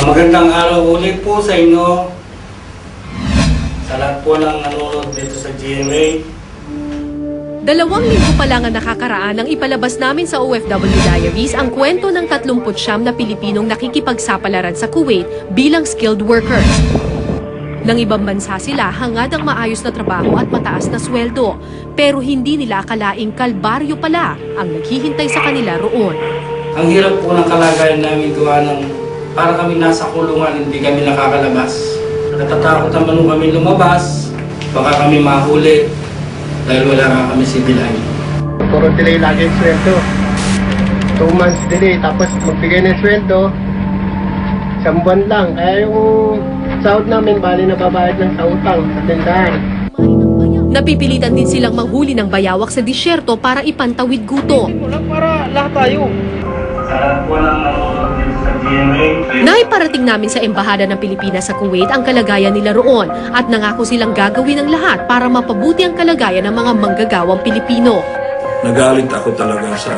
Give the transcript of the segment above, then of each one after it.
Magandang araw ulit po sa inyo. Sa lahat po ng nanonood dito sa GMA. 2 linggo pa lang ang nakakaraan nang ipalabas namin sa OFW Diaries ang kwento ng 39 na Pilipinong nakikipagsapalaran sa Kuwait bilang skilled workers. Nang ibang bansa sila, hangad ang maayos na trabaho at mataas na sweldo. Pero hindi nila akalaing kalbaryo pala ang naghihintay sa kanila roon. Ang hirap po ng kalagayan namin gawa ng para kami nasa kulungan, hindi kami nakakalabas. Natatakot naman kami lumabas, baka kami mahuli dahil wala nga kami sibilay. Puro delay lagi yung sweldo. 2 months delay, tapos magbigay ng sweldo, 1 buwan lang. Kaya yung sahod namin, bali na babayad lang sa utang sa tindahan. Napipilitan din silang manghuli ng bayawak sa disyerto para ipantawid gutom. Para lahat tayo. Sa lahat po ng nanonood dito sa GMA. Naiparating namin sa Embahada ng Pilipinas sa Kuwait ang kalagayan nila roon at nangako silang gagawin ang lahat para mapabuti ang kalagayan ng mga manggagawang Pilipino. Nagalit ako talaga sa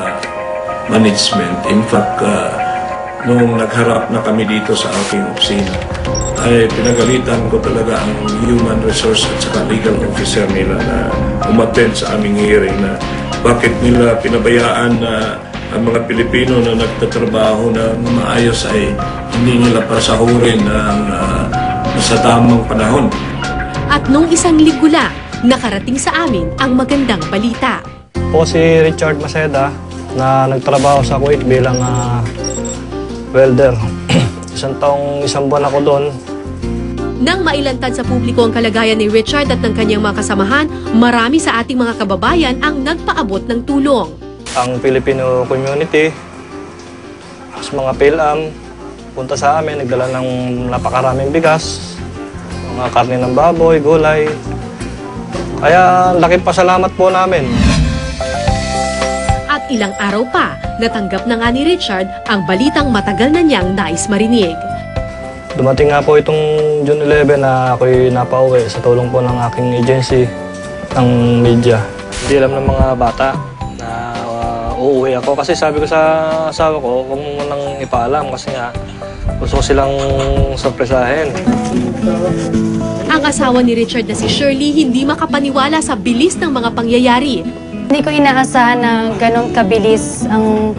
management. In fact, nung nagharap na kami dito sa aking opisina, ay pinagalitan ko talaga ang human resource at saka legal officer nila na umattend sa aming hearing na bakit nila pinabayaan na ang mga Pilipino na nagtatrabaho na maayos ay hindi nila pasahurin sa tamang panahon. At nung 1 linggo lang, nakarating sa amin ang magandang balita. Po si Richard Maceda na nagtrabaho sa Kuwait bilang welder. 1 taong 1 buwan ako doon. Nang mailantad sa publiko ang kalagayan ni Richard at ng kanyang mga kasamahan, marami sa ating mga kababayan ang nagpaabot ng tulong. Ang Filipino community, sa mga PhilAm, punta sa amin, nagdala ng napakaraming bigas, mga karne ng baboy, gulay. Kaya laking pasalamat po namin. At ilang araw pa, natanggap na nga ni Richard ang balitang matagal na niyang nais marinig. Dumating nga po itong June 11 na ako'y napauwi sa tulong po ng aking agency ng media. Hindi alam ng mga bata na uuwi ako kasi sabi ko sa asawa ko, huwag mo nang ipaalam kasi nga gusto ko silang sorpresahin. Ang asawa ni Richard na si Shirley hindi makapaniwala sa bilis ng mga pangyayari. Hindi ko inaasahan na ganun kabilis ang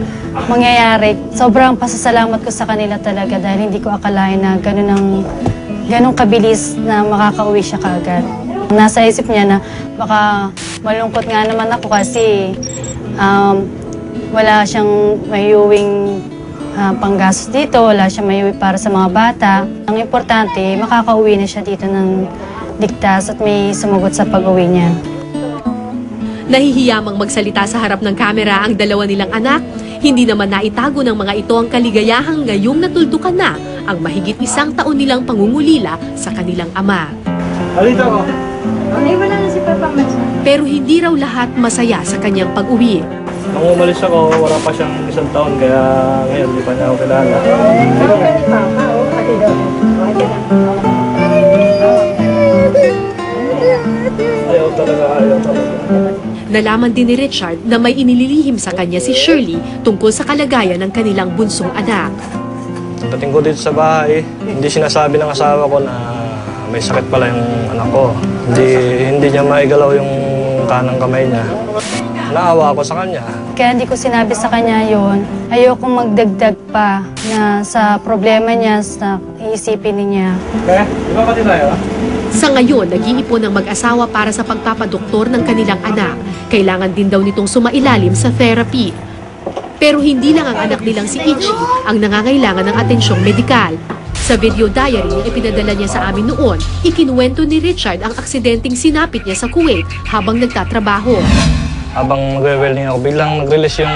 mangyayari. Sobrang pasasalamat ko sa kanila talaga dahil hindi ko akalain na ganun kabilis na makakauwi siya kaagad. Nasa isip niya na baka malungkot nga naman ako kasi wala siyang mayuwing panggastos dito, wala siyang mayuwi para sa mga bata. Ang importante, makakauwi na siya dito ng ligtas at may sumagot sa pag-uwi niya. Nahihiyamang magsalita sa harap ng kamera ang 2 nilang anak. Hindi naman naitago ng mga ito ang kaligayahang ngayong natuldukan na ang mahigit 1 taon nilang pangungulila sa kanilang ama. Halito ko. Wala na si Papa Mas. Pero hindi raw lahat masaya sa kanyang pag-uwi. Nung umalis ako, wala pa siyang 1 taon kaya ngayon hindi pa niya ako kilala. Ayaw talaga. Nalaman din ni Richard na may inililihim sa kanya si Shirley tungkol sa kalagayan ng kanilang bunsong anak. Pagdating ko dito sa bahay, hindi sinasabi ng asawa ko na may sakit pala yung anak ko. Hindi niya maigalaw yung kanang kamay niya. Naawa ako sa kanya. Kaya hindi ko sinabi sa kanya yun. Ayokong magdagdag pa na sa problema niya, sa iisipin niya. Okay? Di ba pati tayo? Sa ngayon, nag-iipon ng mag-asawa para sa pagpapadoktor ng kanilang anak. Kailangan din daw nitong sumailalim sa therapy. Pero hindi lang ang anak nilang si Ichi ang nangangailangan ng atensyong medikal. Sa video diary na ipinadala niya sa amin noon, ikinuwento ni Richard ang aksidenteng sinapit niya sa Kuwait habang nagtatrabaho. Habang nagwe-welding ako, biglang nag-release yung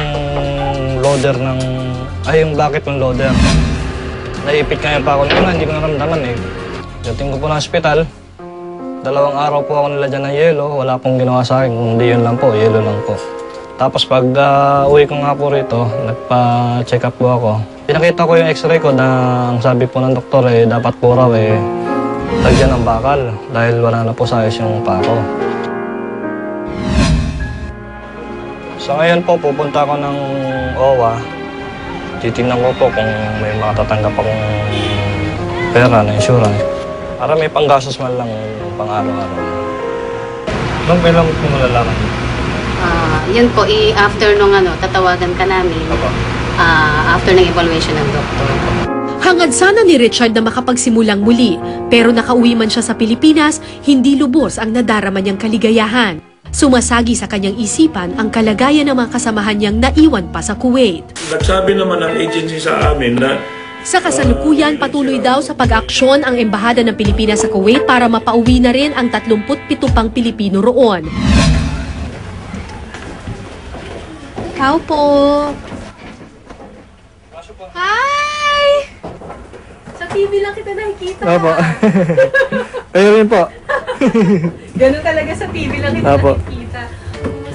loader yung bracket ng loader. Naipit ngayon pa ako na hindi ko naramdaman eh. Dating ko po ng hospital, 2 araw po ako nilagyan ng yelo, wala pong ginawa sa akin, kundi yun lang po, yelo lang po. Tapos pag uwi ko nga po rito, nagpa-check up po ako. Pinakita ko yung x-ray ko na ang sabi po ng doktor dapat po raw lagyan ng bakal dahil wala na po sa ayos yung paa ko. So ngayon po, pupunta ako ng OWA titingnan ko po kung may matatanggap akong pera na insurance. Para may panggastos man lang pang araw-araw. Nung kailan mo po malalaman? Yun po, after nung tatawagan ka namin, after ng evaluation ng doktor. Hangad sana ni Richard na makapagsimulang muli, pero nakauwi man siya sa Pilipinas, hindi lubos ang nadarama niyang kaligayahan. Sumasagi sa kanyang isipan ang kalagayan ng mga kasamahan niyang naiwan pa sa Kuwait. Nagsabi naman ang agency sa amin na Sa kasalukuyan, patuloy daw sa pag-aksyon ang Embahada ng Pilipinas sa Kuwait para mapauwi na rin ang 37 pang Pilipino roon. Tao po! Hi! Sa TV lang kita nakikita. Opo. Ayun po. Ganun talaga sa TV lang kita Apo. nakikita.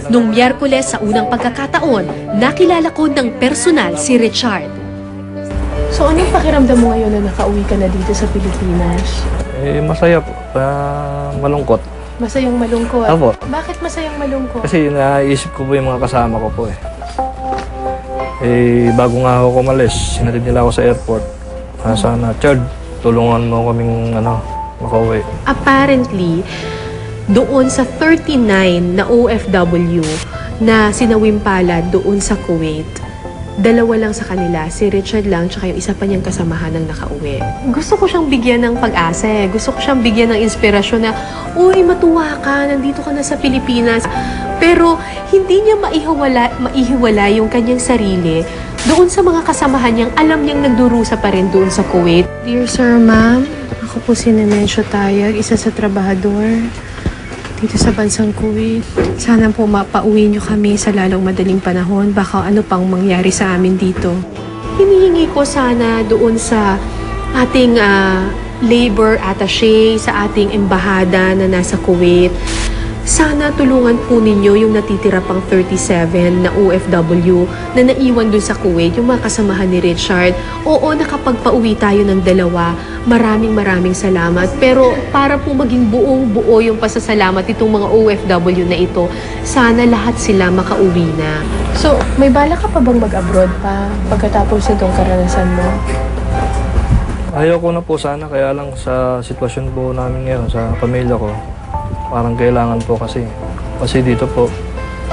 Nung Miyerkules sa unang pagkakataon, nakilala ko ng personal si Richard. So, anong pakiramdam mo ngayon na nakauwi ka na dito sa Pilipinas? Masaya po. Malungkot. Masayang malungkot? Apo. Bakit masayang malungkot? Kasi naisip ko po yung mga kasama ko po bago nga ako umalis, sinatid nila ako sa airport. Sana, Chard, tulungan mo kaming makauwi. Apparently, doon sa 39 na OFW na sinawimpala doon sa Kuwait, dalawa lang sa kanila, si Richard lang tsaka yung isa pa niyang kasamahan ng nakauwi. Gusto ko siyang bigyan ng pag-asa eh. Gusto ko siyang bigyan ng inspirasyon na, uy, matuwa ka, nandito ka na sa Pilipinas. Pero hindi niya maihiwala yung kanyang sarili doon sa mga kasamahan niyang alam niyang nagdurusa pa rin doon sa Kuwait. Dear Sir, Ma'am, ako po si Nemensio Tayag, isa sa trabahador dito sa bansang Kuwait. Sana po mapauwi niyo kami sa lalong madaling panahon. Baka ano pang mangyari sa amin dito. Hinihingi ko sana doon sa ating labor attaché, sa ating embahada na nasa Kuwait, sana tulungan po ninyo yung natitira pang 37 na OFW na naiwan dun sa Kuwait, yung mga kasamahan ni Richard. Oo, nakapagpauwi tayo ng dalawa. Maraming salamat. Pero para po maging buong-buo yung pasasalamat itong mga OFW na ito, sana lahat sila makauwi na. So, may bala ka pa bang mag-abroad pa pagkatapos itong karanasan mo? Ayaw ko na po sana, kaya lang sa sitwasyon po namin ngayon, sa pamilya ko, parang kailangan po kasi. Kasi dito po,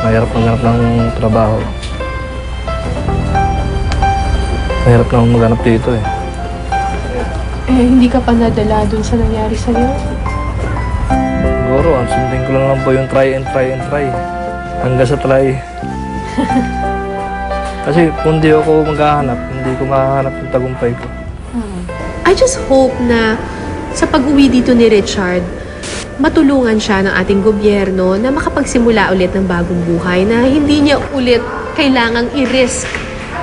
mahirap maghanap ng trabaho. Mahirap na maghanap dito Hindi ka pa nadala dun sa nangyari sa'yo? Siguro, ang sundin ko lang po yung try and try. Hanggang sa try. Kasi kung di ako maghahanap, hindi ko mahahanap yung tagumpay ko. I just hope na sa pag-uwi dito ni Richard, matulungan siya ng ating gobyerno na makapagsimula ulit ng bagong buhay, na hindi niya ulit kailangang i-risk,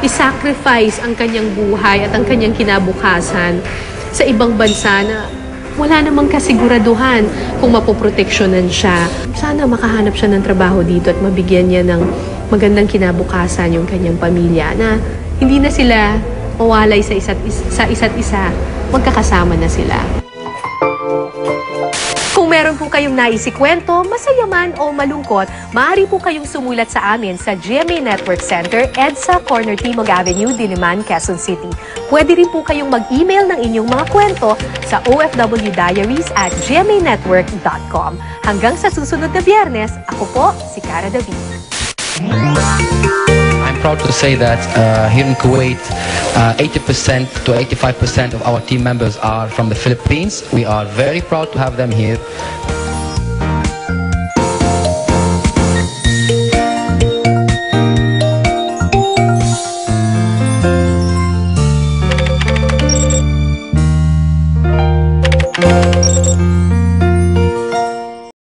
i-sacrifice ang kanyang buhay at ang kanyang kinabukasan sa ibang bansa na wala namang kasiguraduhan kung mapoproteksyonan siya. Sana makahanap siya ng trabaho dito at mabigyan niya ng magandang kinabukasan yung kanyang pamilya, na hindi na sila mawalay sa isa't isa, magkakasama na sila. Kung meron po kayong naisikwento, masaya man o malungkot, maaari po kayong sumulat sa amin sa GMA Network Center, EDSA, Corner Timog Avenue, Diliman, Quezon City. Pwede rin po kayong mag-email ng inyong mga kwento sa ofwdiaries@gmanetwork.com. Hanggang sa susunod na Biyernes, ako po si Cara David. I'm proud to say that here in Kuwait, 80% to 85% of our team members are from the Philippines. We are very proud to have them here.